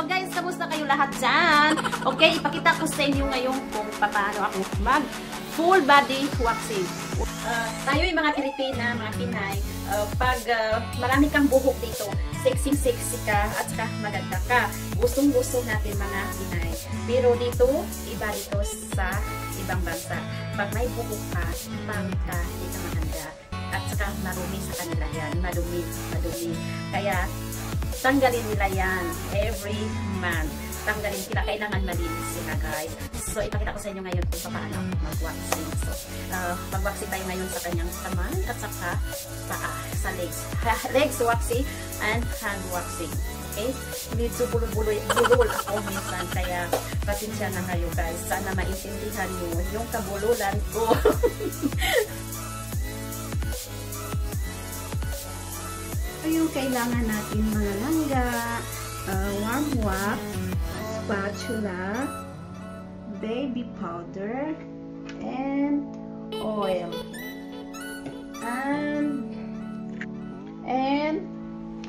So guys, kamusta kayo lahat dyan? Okay, ipakita ko sa inyo ngayon kung paano ako mag full body waxing. Tayo yung mga Pilipina, mga Pinay, pag marami kang buhok dito, sexy ka at saka maganda ka. Gustong-gusto natin mga Pinay. Pero dito, iba dito sa ibang bansa. Pag may buhok ka, pangit ka, hindi ka maganda. At saka marumi sa kanila yan. Madumi. Kaya, tanggalin nila yan every month. Tanggalin sila. Kailangan malinis sila, guys. So, ipakita ko sa inyo ngayon kung paano mag-waxing. So, mag-waxing tayo ngayon sa kanyang kamay at saka paa, sa legs. Legs waxing and hand waxing. Okay? Medyo bulol ako minsan. Kaya, pasensya na kayo, guys. Sana maintindihan nyo yung kabululan ko. So, yung kailangan natin mga langga, warm wax, spatula, baby powder, and oil, and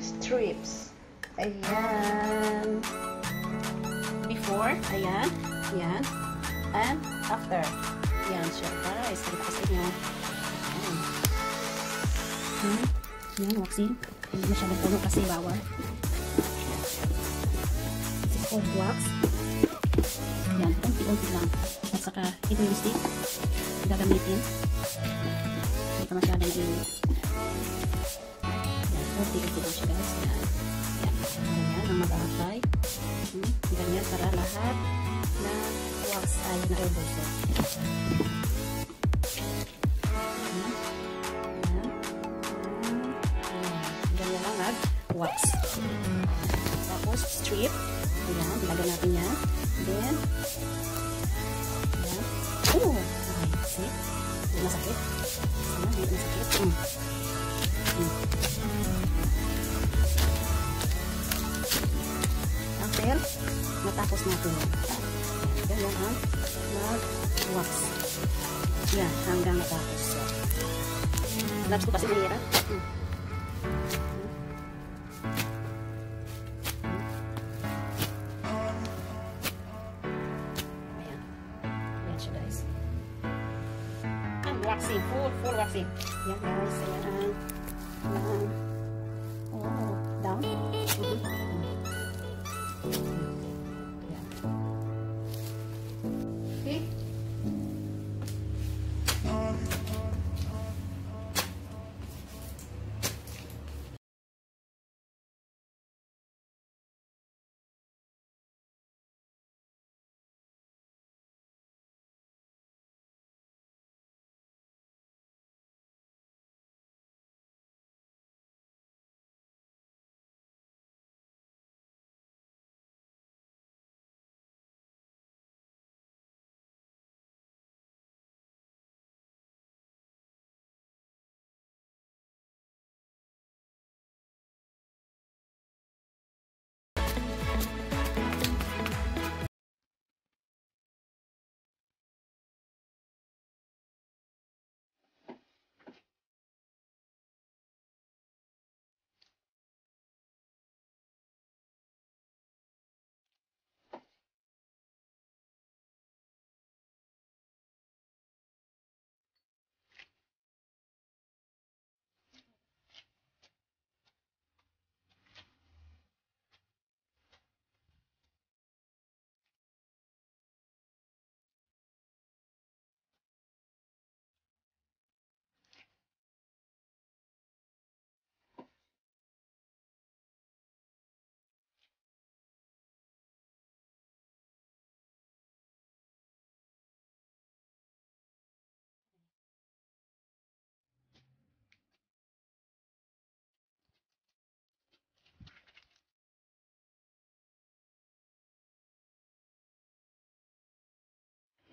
strips. Ayan. Before, ayan, and after. Ayan siya, guys. Kita sa inyo. Ayan, waxing. Hindi masyadong puno kasi bawal. Cold wax. Yan, unti-unti lang. At saka, ito yung stick. Gagamitin. Hindi ka masyadong init. Yan, unti-unti lang siya, guys. Yan. Ganyan ang mag-a-apply. Ganyan para lahat na wax ay naubos. Ganyan lang mag-wax. Tapos, strip. Ayan, ilagay natin yan. Then, ayan. Oh, okay. See? Hindi masakit. Hindi masakit. After, matapos natin. Ganyan ang mag-wax. Yan, hanggang matapos. Labs ko kasi mahirap. Waxing, full waxing. Yan guys, ayan. Oh, down. Okay.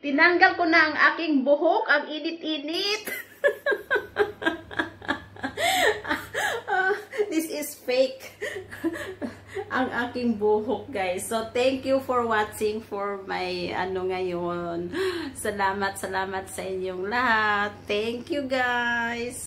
Tinanggal ko na ang aking buhok, ang init-init. This is fake. Ang aking buhok, guys. So, thank you for watching for my ngayon. Salamat sa inyong lahat. Thank you, guys.